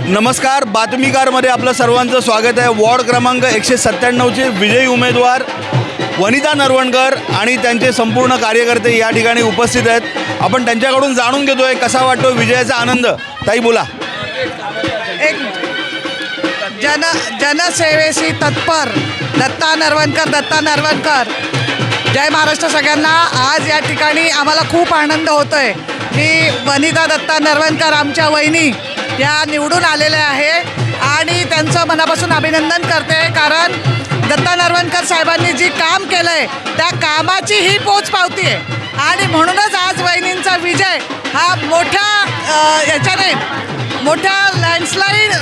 नमस्कार, बातमीकारमध्ये आपलं सर्वांचं स्वागत आहे। वॉर्ड क्रमांक 197चे विजयी उमेदवार वनिता नरवणकर आणि त्यांचे संपूर्ण कार्यकर्ते या ठिकाणी उपस्थित आहेत। आपण त्यांच्याकडून जाणून घेतोय कसा वाटतो विजयाचा आनंद। ताई बोला। एक जनसेवेशी तत्पर दत्ता नरवणकर। जय महाराष्ट्र सगळ्यांना। आज या ठिकाणी आम्हाला खूप आनंद होतोय की वनिता दत्ता नरवणकर आमच्या वहिनी या निवडून आलेल्या आहे आणि त्यांचं मनापासून अभिनंदन करते, कारण दत्ता नरवणकर साहेबांनी जी काम केलं आहे त्या कामाची ही पोचपावती आहे आणि म्हणूनच आज वहिनींचा विजय हा मोठ्या लँडस्लाईड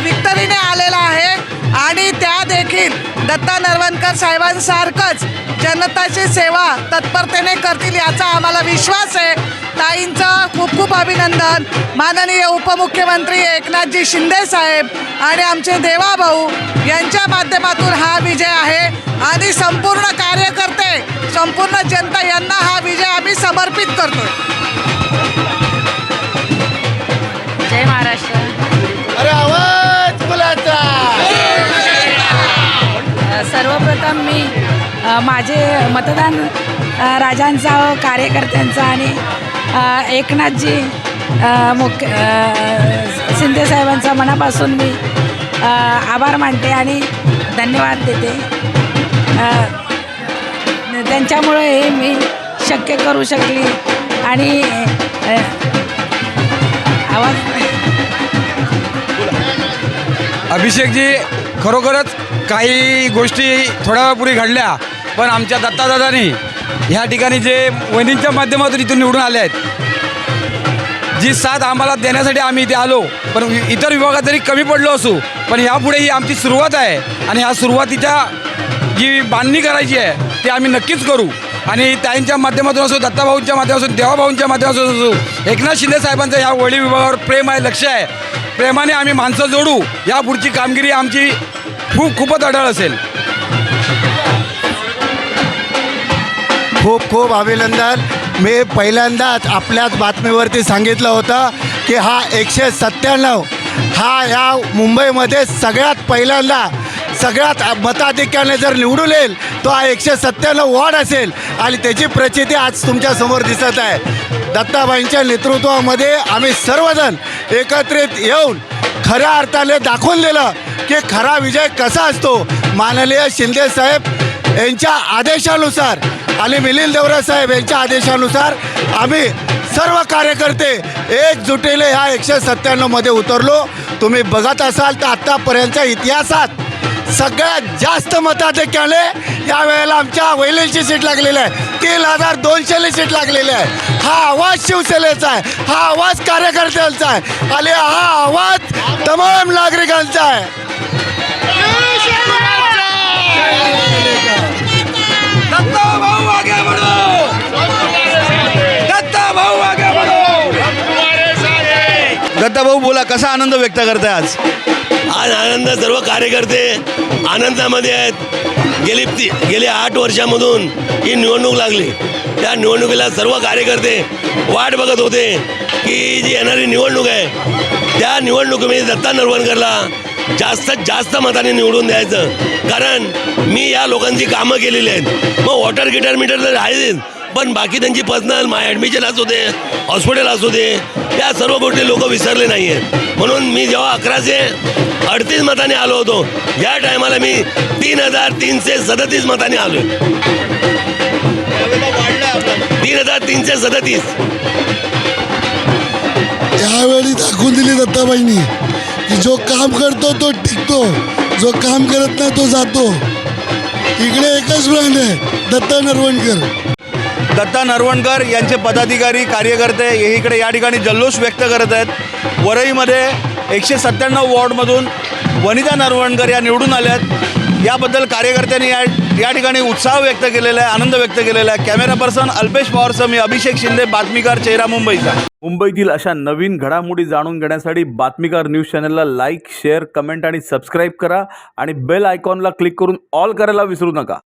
विक्टरीने आलेला आहे आणि त्या देखील दत्ता नरवणकर साहेबांसारखंच जनताची सेवा तत्परतेने करतील याचा आम्हाला विश्वास आहे। ताईंचं खूप खूप अभिनंदन। माननीय उपमुख्यमंत्री एकनाथजी शिंदे साहेब आणि आमचे देवाभाऊ यांच्या माध्यमातून हा विजय आहे आणि संपूर्ण कार्यकर्ते, संपूर्ण जनता यांना हा विजय आम्ही समर्पित करतो। जय महाराष्ट्र। अरे आवाज मुलाचा। सर्वप्रथम मी माझे मतदान राजांचा कार्यकर्त्यांचा आणि एकनाथजी शिंदे साहेबांचा मनापासून मी आभार मानते आणि धन्यवाद देते। त्यांच्यामुळे हे मी शक्य करू शकली आणि आवाज अभिषेकजी खरोखरच काही गोष्टी थोड्या वेळापूर्वी घडल्या, पण आमच्या दत्तादादांनी ह्या ठिकाणी जे वहिनींच्या माध्यमातून इथून निवडून आले आहेत, जी साथ आम्हाला देण्यासाठी आम्ही इथे आलो, पण इतर विभागात जरी कमी पडलो असू पण यापुढे ही आमची सुरुवात आहे आणि ह्या सुरुवातीच्या जी बांधणी करायची आहे ती आम्ही नक्कीच करू आणि त्यांच्या माध्यमातून असो, दत्ताभाऊंच्या माध्यमातून, देवाभाऊंच्या माध्यमातून असो, एकनाथ शिंदे साहेबांचं ह्या वळी विभागावर प्रेम आहे, लक्ष आहे, प्रेमाने आम्ही माणसं जोडू। या पुढची कामगिरी आमची खूपच अढळ असेल। खूप खूप अभिनंदन। मी पहिल्यांदाच आपल्याच बातमीवरती सांगितलं होतं की हा 197 हा या मुंबईमध्ये सगळ्यात पहिल्यांदा सगळ्यात मताधिक्याने जर निवडून येईल तो हा 197 वॉर्ड असेल आणि त्याची प्रचिती आज तुमच्यासमोर दिसत आहे। दत्ताबाईंच्या नेतृत्वामध्ये आम्ही सर्वजण एकत्रित येऊन खऱ्या अर्थाने दाखवून दिलं की खरा विजय कसा असतो। माननीय शिंदे साहेब यांच्या आदेशानुसार आणि मिलिंद देवरा साहेब यांच्या आदेशानुसार आम्ही सर्व कार्यकर्ते एकजुटीने ह्या 197मध्ये उतरलो। तुम्ही बघत असाल तर आत्तापर्यंतच्या इतिहासात सगळ्यात जास्त मताधिक्याने यावेळेला आमच्या वहिनीची सीट लागलेली आहे। 3200 सीट लागलेली आहे। हा आवाज शिवसेनेचा आहे, हा आवाज कार्यकर्त्यांचा आहे आणि हा आवाज तमाम नागरिकांचा आहे। दत्ता भाऊ बोला, कसा आनंद व्यक्त करताय आज? आज आनंद सर्व कार्यकर्ते आनंदामध्ये आहेत। गेली 8 वर्षामधून ही निवडणूक लागली। त्या निवडणुकीला सर्व कार्यकर्ते वाट बघत होते की जी येणारी निवडणूक आहे त्या निवडणुकीमध्ये दत्ता नरवणकरला जास्तीत जास्त मताने निवडून द्यायचं, कारण मी या लोकांची कामं केलेली आहेत। मग वॉटर मीटर तर आहेच, पण बाकी त्यांची पर्सनल ॲडमिशन असू दे, हॉस्पिटल असू दे, या सर्व गोष्टी लोक विसरले नाही आहेत। म्हणून मी जेव्हा 1138 मताने आलो होतो, या टायमाला मी 3337 मताने आलो। 3337 यावेळी दाखवून दिली दत्ताबाईंनी की जो काम करतो तो टिकतो, जो काम करत नाही तो जातो। इकडे एकच ब्रँड आहे, दत्ता नरवणकर। दत्ता नरवणकर यांचे पदाधिकारी कार्यकर्ते इकडे या ठिकाणी जल्लोष व्यक्त करत आहेत। वरईमध्ये 197 वॉर्डमधून वनिता नरवणकर या निवडून आल्यात। याबद्दल कार्यकर्त्यांनी या ठिकाणी उत्साह व्यक्त केलेला आहे, आनंद व्यक्त केलेला आहे। कॅमेरा पर्सन अल्पेश पवारसह मी अभिषेक शिंदे, बातमीकार, चेहरा मुंबईचा। मुंबईतील अशा नवीन घडामोडी जाणून घेण्यासाठी बातमीकार न्यूज चॅनलला लाईक, शेअर, कमेंट आणि सबस्क्राईब करा आणि बेल आयकॉनला क्लिक करून ऑल करायला विसरू नका।